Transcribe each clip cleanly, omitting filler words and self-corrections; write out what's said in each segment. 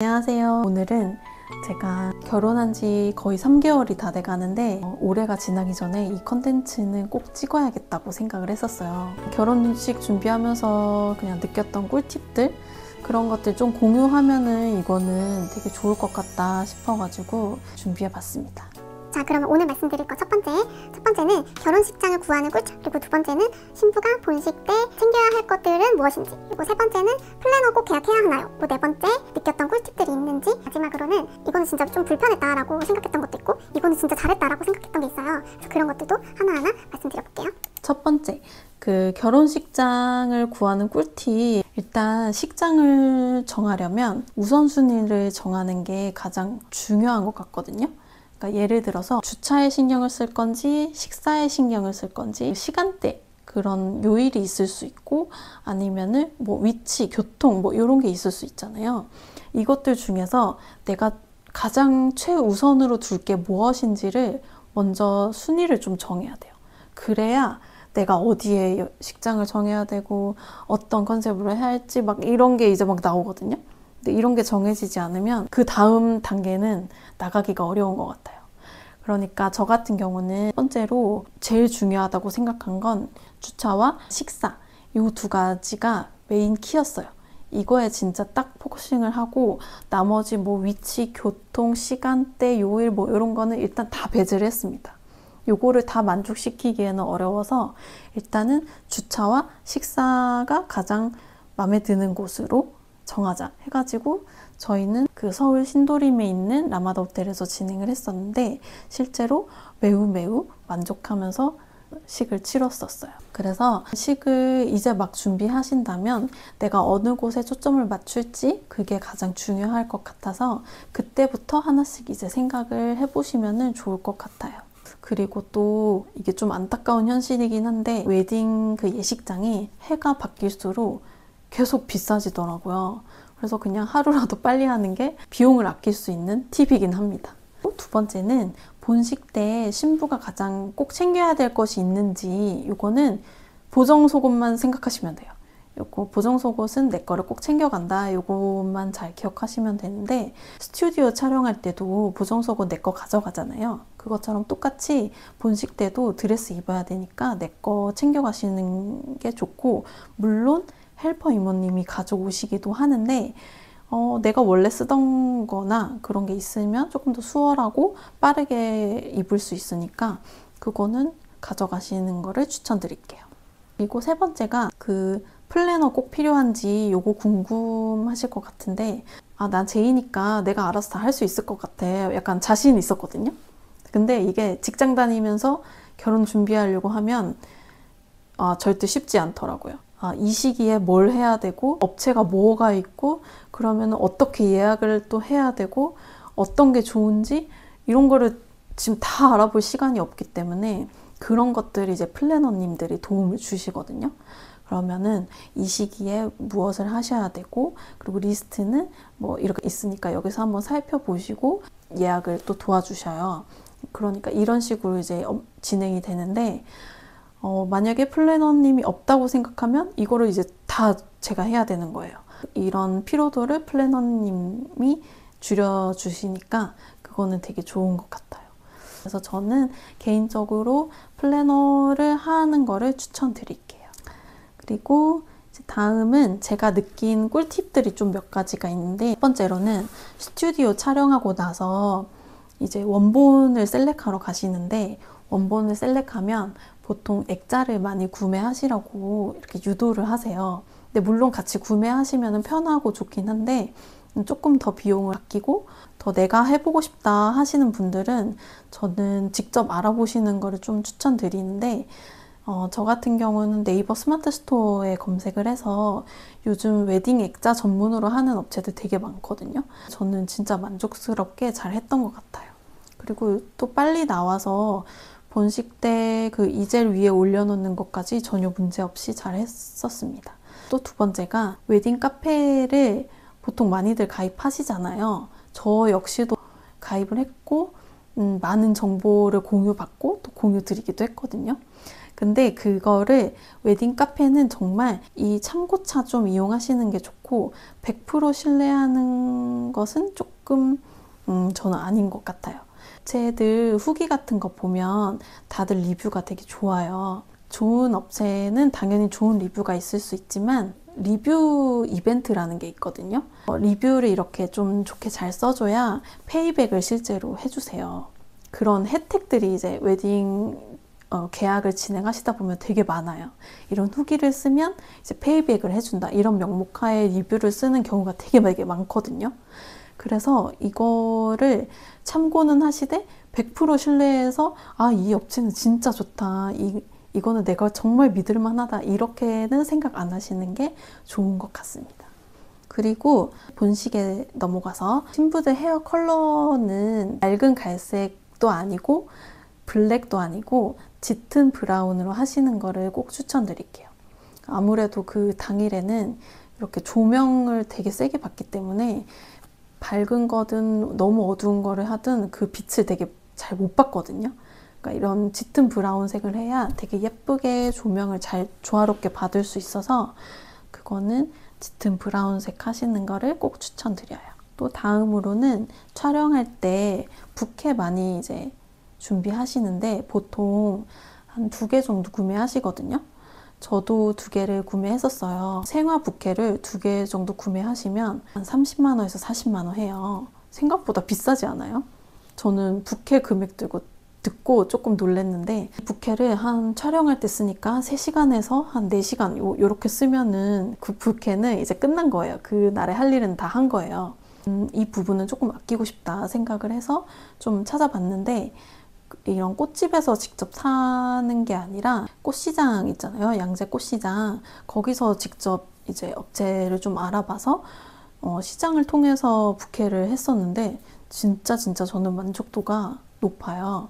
안녕하세요. 오늘은 제가 결혼한 지 거의 3개월이 다 돼가는데 올해가 지나기 전에 이 컨텐츠는 꼭 찍어야겠다고 생각을 했었어요. 결혼식 준비하면서 그냥 느꼈던 꿀팁들 그런 것들 좀 공유하면은 이거는 되게 좋을 것 같다 싶어가지고 준비해봤습니다. 자, 그러면 오늘 말씀드릴 거 첫 번째는 결혼식장을 구하는 꿀팁, 그리고 두 번째는 신부가 본식 때 챙겨야 할 것들은 무엇인지, 그리고 세 번째는 플래너 꼭 계약해야 하나요? 네 번째, 느꼈던 꿀팁들이 있는지, 마지막으로는 이거는 진짜 좀 불편했다라고 생각했던 것도 있고 이거는 진짜 잘했다라고 생각했던 게 있어요. 그래서 그런 것들도 하나하나 말씀드려볼게요. 첫 번째, 결혼식장을 구하는 꿀팁. 일단 식장을 정하려면 우선순위를 정하는 게 가장 중요한 것 같거든요. 그러니까 예를 들어서 주차에 신경을 쓸 건지 식사에 신경을 쓸 건지 시간대 그런 요일이 있을 수 있고 아니면은 뭐 위치, 교통 뭐 이런 게 있을 수 있잖아요. 이것들 중에서 내가 가장 최우선으로 둘 게 무엇인지를 먼저 순위를 좀 정해야 돼요. 그래야 내가 어디에 식장을 정해야 되고 어떤 컨셉으로 해야 할지 막 이런 게 이제 막 나오거든요. 근데 이런 게 정해지지 않으면 그 다음 단계는 나가기가 어려운 것 같아요. 그러니까 저 같은 경우는 첫 번째로 제일 중요하다고 생각한 건 주차와 식사 이 두 가지가 메인 키였어요. 이거에 진짜 딱 포커싱을 하고 나머지 뭐 위치, 교통, 시간대, 요일 뭐 이런 거는 일단 다 배제를 했습니다. 요거를 다 만족시키기에는 어려워서 일단은 주차와 식사가 가장 마음에 드는 곳으로 정하자 해가지고 저희는 그 서울 신도림에 있는 라마다 호텔에서 진행을 했었는데 실제로 매우 만족하면서 식을 치렀었어요. 그래서 식을 이제 막 준비하신다면 내가 어느 곳에 초점을 맞출지 그게 가장 중요할 것 같아서 그때부터 하나씩 이제 생각을 해보시면 좋을 것 같아요. 그리고 또 이게 좀 안타까운 현실이긴 한데 웨딩 그 예식장이 해가 바뀔수록 계속 비싸지더라고요. 그래서 그냥 하루라도 빨리 하는 게 비용을 아낄 수 있는 팁이긴 합니다. 두 번째는 본식 때 신부가 가장 꼭 챙겨야 될 것이 있는지 이거는 보정속옷만 생각하시면 돼요. 요거 보정속옷은 내 거를 꼭 챙겨간다. 요것만 잘 기억하시면 되는데 스튜디오 촬영할 때도 보정속옷 내 거 가져가잖아요. 그것처럼 똑같이 본식 때도 드레스 입어야 되니까 내 거 챙겨가시는 게 좋고 물론 헬퍼 이모님이 가져오시기도 하는데 내가 원래 쓰던 거나 그런 게 있으면 조금 더 수월하고 빠르게 입을 수 있으니까 그거는 가져가시는 거를 추천드릴게요. 그리고 세 번째가 플래너 꼭 필요한지 요거 궁금하실 것 같은데 난 제이니까 내가 알아서 다 할 수 있을 것 같아. 약간 자신 있었거든요. 근데 이게 직장 다니면서 결혼 준비하려고 하면 절대 쉽지 않더라고요. 이 시기에 뭘 해야 되고 업체가 뭐가 있고 그러면 어떻게 예약을 또 해야 되고 어떤 게 좋은지 이런 거를 지금 다 알아볼 시간이 없기 때문에 그런 것들이 이제 플래너님들이 도움을 주시거든요. 그러면은 이 시기에 무엇을 하셔야 되고 그리고 리스트는 뭐 이렇게 있으니까 여기서 한번 살펴보시고 예약을 또 도와주셔요. 그러니까 이런 식으로 이제 진행이 되는데 만약에 플래너님이 없다고 생각하면 이거를 이제 다 제가 해야 되는 거예요. 이런 피로도를 플래너님이 줄여주시니까 그거는 되게 좋은 것 같아요. 그래서 저는 개인적으로 플래너를 하는 거를 추천드릴게요. 그리고 이제 다음은 제가 느낀 꿀팁들이 좀 몇 가지가 있는데 첫 번째로는 스튜디오 촬영하고 나서 이제 원본을 셀렉하러 가시는데 원본을 셀렉하면 보통 액자를 많이 구매하시라고 이렇게 유도를 하세요. 근데 물론 같이 구매하시면 편하고 좋긴 한데 조금 더 비용을 아끼고 더 내가 해보고 싶다 하시는 분들은 저는 직접 알아보시는 거를 좀 추천드리는데 저 같은 경우는 네이버 스마트 스토어에 검색을 해서 요즘 웨딩 액자 전문으로 하는 업체들 되게 많거든요. 저는 진짜 만족스럽게 잘 했던 것 같아요. 그리고 또 빨리 나와서 본식 때 그 이젤 위에 올려놓는 것까지 전혀 문제 없이 잘 했었습니다. 또 두 번째가 웨딩 카페를 보통 많이들 가입하시잖아요. 저 역시도 가입을 했고 많은 정보를 공유받고 또 공유 드리기도 했거든요. 근데 그거를 웨딩 카페는 정말 이 참고차 좀 이용하시는 게 좋고 100% 신뢰하는 것은 조금 저는 아닌 것 같아요. 업체들 후기 같은 거 보면 다들 리뷰가 되게 좋아요. 좋은 업체는 당연히 좋은 리뷰가 있을 수 있지만 리뷰 이벤트라는 게 있거든요. 리뷰를 이렇게 좀 좋게 잘 써줘야 페이백을 실제로 해주세요. 그런 혜택들이 이제 웨딩 계약을 진행하시다 보면 되게 많아요. 이런 후기를 쓰면 이제 페이백을 해준다. 이런 명목하에 리뷰를 쓰는 경우가 되게 많거든요. 그래서 이거를 참고는 하시되 100% 신뢰해서 이 업체는 진짜 좋다. 이거는 내가 정말 믿을 만하다. 이렇게는 생각 안 하시는 게 좋은 것 같습니다. 그리고 본식에 넘어가서 신부들 헤어 컬러는 맑은 갈색도 아니고 블랙도 아니고 짙은 브라운으로 하시는 거를 꼭 추천드릴게요. 아무래도 그 당일에는 이렇게 조명을 되게 세게 받기 때문에 밝은 거든 너무 어두운 거를 하든 그 빛을 되게 잘 못 받거든요. 그러니까 이런 짙은 브라운색을 해야 되게 예쁘게 조명을 잘 조화롭게 받을 수 있어서 그거는 짙은 브라운색 하시는 거를 꼭 추천드려요. 또 다음으로는 촬영할 때 부케 많이 이제 준비하시는데 보통 한 2개 정도 구매하시거든요. 저도 2개를 구매했었어요. 생화 부케를 2개 정도 구매하시면 한 30만 원에서 40만 원 해요. 생각보다 비싸지 않아요? 저는 부케 금액 듣고 조금 놀랐는데 부케를 한 촬영할 때 쓰니까 3시간에서 한 4시간 요렇게 쓰면은 그 부케는 이제 끝난 거예요. 그 날에 할 일은 다 한 거예요. 이 부분은 조금 아끼고 싶다 생각을 해서 좀 찾아봤는데 이런 꽃집에서 직접 사는 게 아니라 꽃시장 있잖아요. 양재 꽃시장. 거기서 직접 이제 업체를 좀 알아봐서 시장을 통해서 부케를 했었는데 진짜 저는 만족도가 높아요.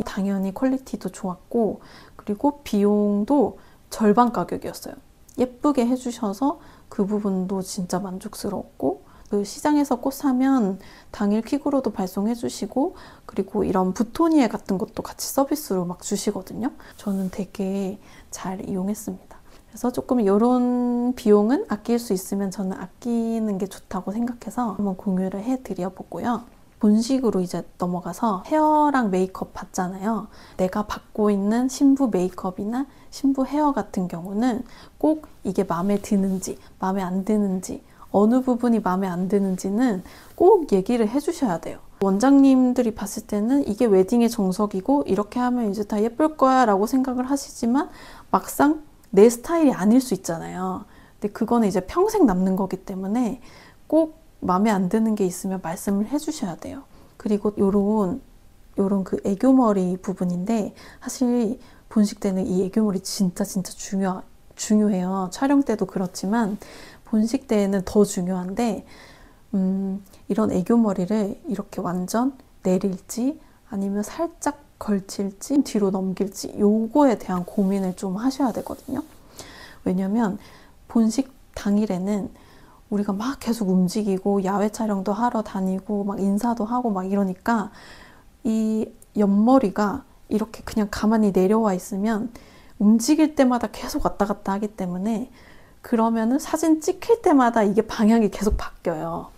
당연히 퀄리티도 좋았고 그리고 비용도 절반 가격이었어요. 예쁘게 해주셔서 그 부분도 진짜 만족스러웠고 그 시장에서 꽃 사면 당일 퀵으로도 발송해 주시고 그리고 이런 부토니에 같은 것도 같이 서비스로 막 주시거든요. 저는 되게 잘 이용했습니다. 그래서 조금 이런 비용은 아낄 수 있으면 저는 아끼는 게 좋다고 생각해서 한번 공유를 해드려 보고요. 본식으로 이제 넘어가서 헤어랑 메이크업 받잖아요. 내가 받고 있는 신부 메이크업이나 신부 헤어 같은 경우는 꼭 이게 마음에 드는지 마음에 안 드는지 어느 부분이 마음에 안 드는지는 꼭 얘기를 해주셔야 돼요. 원장님들이 봤을 때는 이게 웨딩의 정석이고 이렇게 하면 이제 다 예쁠 거야 라고 생각을 하시지만 막상 내 스타일이 아닐 수 있잖아요. 근데 그거는 이제 평생 남는 거기 때문에 꼭 마음에 안 드는 게 있으면 말씀을 해주셔야 돼요. 그리고 요런 그 애교머리 부분인데 사실 본식 때는 이 애교머리 진짜 중요해요. 촬영 때도 그렇지만 본식 때에는 더 중요한데 이런 애교머리를 이렇게 완전 내릴지 아니면 살짝 걸칠지 뒤로 넘길지 요거에 대한 고민을 좀 하셔야 되거든요. 왜냐면 본식 당일에는 우리가 막 계속 움직이고 야외 촬영도 하러 다니고 막 인사도 하고 막 이러니까 이 옆머리가 이렇게 그냥 가만히 내려와 있으면 움직일 때마다 계속 왔다 갔다 하기 때문에 그러면은 사진 찍힐 때마다 이게 방향이 계속 바뀌어요.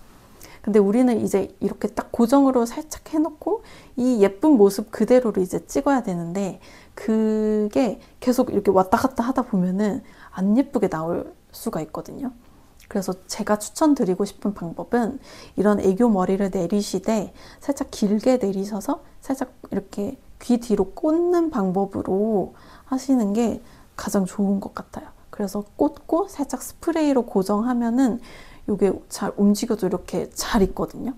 근데 우리는 이제 이렇게 딱 고정으로 살짝 해놓고 이 예쁜 모습 그대로를 이제 찍어야 되는데 그게 계속 이렇게 왔다 갔다 하다 보면은 안 예쁘게 나올 수가 있거든요. 그래서 제가 추천드리고 싶은 방법은 이런 애교 머리를 내리시되 살짝 길게 내리셔서 살짝 이렇게 귀 뒤로 꽂는 방법으로 하시는 게 가장 좋은 것 같아요. 그래서 꽂고 살짝 스프레이로 고정하면은 이게 잘 움직여도 이렇게 잘 있거든요.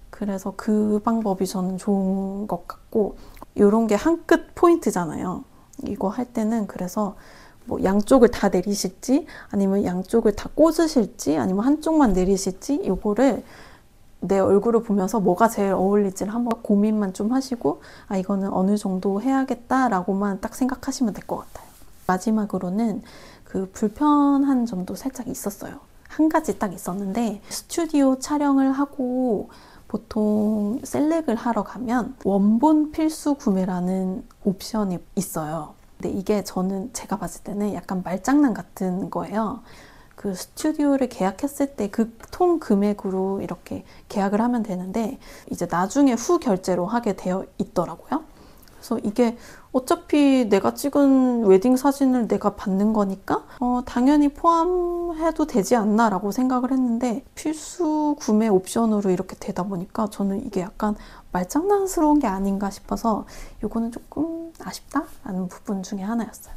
그래서 그 방법이 저는 좋은 것 같고 이런 게 한 끗 포인트잖아요. 이거 할 때는 그래서 뭐 양쪽을 다 내리실지 아니면 양쪽을 다 꽂으실지 아니면 한쪽만 내리실지 이거를 내 얼굴을 보면서 뭐가 제일 어울릴지를 한번 고민만 좀 하시고 이거는 어느 정도 해야겠다라고만 딱 생각하시면 될 것 같아요. 마지막으로는 그 불편한 점도 살짝 있었어요. 한 가지 딱 있었는데 스튜디오 촬영을 하고 보통 셀렉을 하러 가면 원본 필수 구매라는 옵션이 있어요. 근데 이게 제가 봤을 때는 약간 말장난 같은 거예요. 그 스튜디오를 계약했을 때 그 통 금액으로 이렇게 계약을 하면 되는데 이제 나중에 후 결제로 하게 되어 있더라고요. 그래서 이게 어차피 내가 찍은 웨딩 사진을 내가 받는 거니까 당연히 포함해도 되지 않나 라고 생각을 했는데 필수 구매 옵션으로 이렇게 되다 보니까 저는 이게 약간 말장난스러운 게 아닌가 싶어서 이거는 조금 아쉽다라는 부분 중에 하나였어요.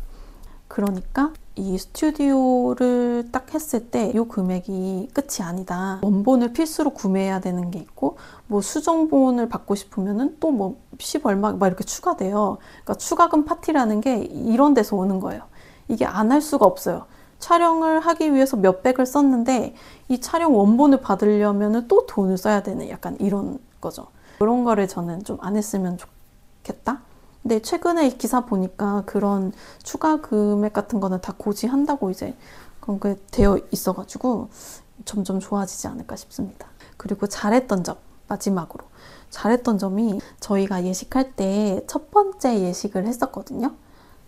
그러니까 이 스튜디오를 딱 했을 때 이 금액이 끝이 아니다. 원본을 필수로 구매해야 되는 게 있고 뭐 수정본을 받고 싶으면은 또 뭐 10 얼마 막 이렇게 추가돼요. 그러니까 추가금 파티라는 게 이런 데서 오는 거예요. 이게 안 할 수가 없어요. 촬영을 하기 위해서 몇백을 썼는데 이 촬영 원본을 받으려면은 또 돈을 써야 되는 약간 이런 거죠. 그런 거를 저는 좀 안 했으면 좋겠다. 근데 최근에 기사 보니까 그런 추가 금액 같은 거는 다 고지한다고 이제 그런 게 되어 있어가지고 점점 좋아지지 않을까 싶습니다. 그리고 잘했던 점, 마지막으로. 잘했던 점이 저희가 예식할 때 첫 번째 예식을 했었거든요.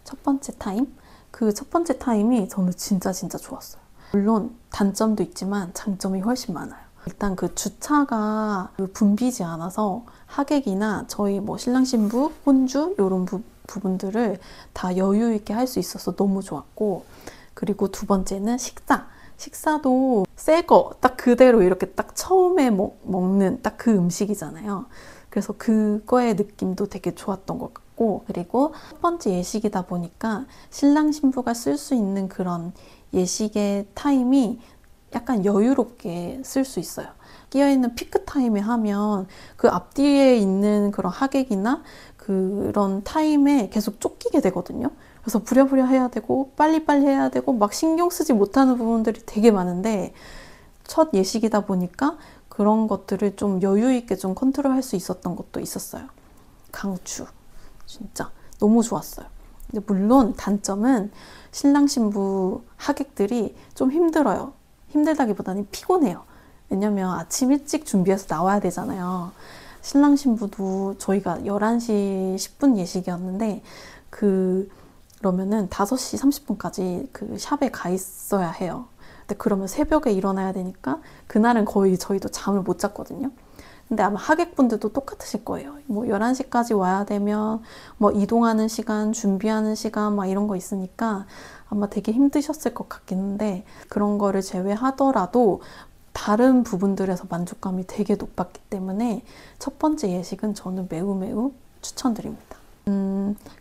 첫 번째 타임. 그 첫 번째 타임이 저는 진짜 좋았어요. 물론 단점도 있지만 장점이 훨씬 많아요. 일단 그 주차가 붐비지 않아서 하객이나 저희 뭐 신랑 신부, 혼주 이런 부분들을 다 여유 있게 할 수 있어서 너무 좋았고, 그리고 두 번째는 식사도 새 거 딱 그대로 이렇게 딱 처음에 먹는 딱 그 음식이잖아요. 그래서 그거의 느낌도 되게 좋았던 것 같고, 그리고 첫 번째 예식이다 보니까 신랑 신부가 쓸 수 있는 그런 예식의 타임이 약간 여유롭게 쓸 수 있어요. 끼어있는 피크 타임에 하면 그 앞뒤에 있는 그런 하객이나 그런 타임에 계속 쫓기게 되거든요. 그래서 부랴부랴 해야 되고 빨리빨리 해야 되고 막 신경 쓰지 못하는 부분들이 되게 많은데 첫 예식이다 보니까 그런 것들을 좀 여유 있게 좀 컨트롤할 수 있었던 것도 있었어요. 강추. 진짜 너무 좋았어요. 근데 물론 단점은 신랑 신부 하객들이 좀 힘들어요. 힘들다기보다는 피곤해요. 왜냐면 아침 일찍 준비해서 나와야 되잖아요. 신랑 신부도 저희가 11시 10분 예식이었는데 그러면은 5시 30분까지 그 샵에 가 있어야 해요. 근데 그러면 새벽에 일어나야 되니까 그날은 거의 저희도 잠을 못 잤거든요. 근데 아마 하객분들도 똑같으실 거예요. 뭐 11시까지 와야 되면 뭐 이동하는 시간, 준비하는 시간 막 이런 거 있으니까 아마 되게 힘드셨을 것 같긴 한데 그런 거를 제외하더라도 다른 부분들에서 만족감이 되게 높았기 때문에 첫 번째 예식은 저는 매우 추천드립니다.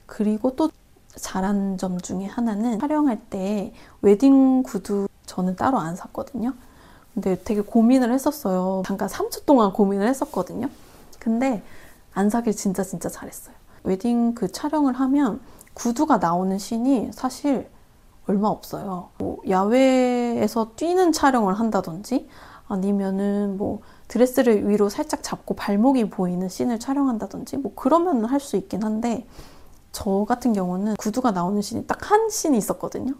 그리고 또 잘한 점 중에 하나는 촬영할 때 웨딩 구두 저는 따로 안 샀거든요. 근데 되게 고민을 했었어요. 잠깐 3초 동안 고민을 했었거든요. 근데 안 사길 진짜 잘했어요. 웨딩 그 촬영을 하면 구두가 나오는 씬이 사실 얼마 없어요. 뭐 야외에서 뛰는 촬영을 한다든지 아니면은 뭐 드레스를 위로 살짝 잡고 발목이 보이는 씬을 촬영한다든지 뭐 그러면 할 수 있긴 한데 저 같은 경우는 구두가 나오는 씬이 딱 한 씬이 있었거든요.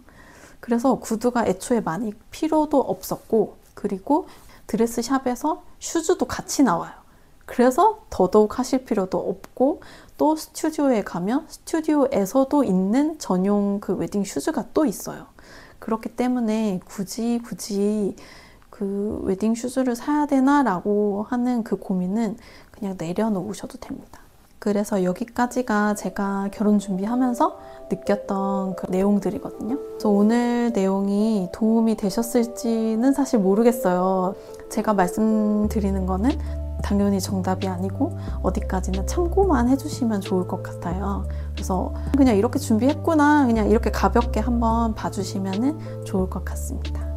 그래서 구두가 애초에 많이 필요도 없었고 그리고 드레스 샵에서 슈즈도 같이 나와요. 그래서 더더욱 하실 필요도 없고 또 스튜디오에 가면 스튜디오에서도 있는 전용 그 웨딩 슈즈가 또 있어요. 그렇기 때문에 굳이 그 웨딩 슈즈를 사야 되나 라고 하는 그 고민은 그냥 내려놓으셔도 됩니다. 그래서 여기까지가 제가 결혼 준비하면서 느꼈던 그 내용들이거든요. 그래서 오늘 내용이 도움이 되셨을지는 사실 모르겠어요. 제가 말씀드리는 거는 당연히 정답이 아니고 어디까지나 참고만 해주시면 좋을 것 같아요. 그래서 그냥 이렇게 준비했구나, 그냥 이렇게 가볍게 한번 봐주시면 좋을 것 같습니다.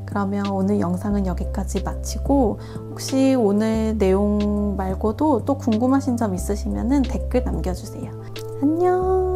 그러면 오늘 영상은 여기까지 마치고 혹시 오늘 내용 말고도 또 궁금하신 점 있으시면 댓글 남겨주세요. 안녕!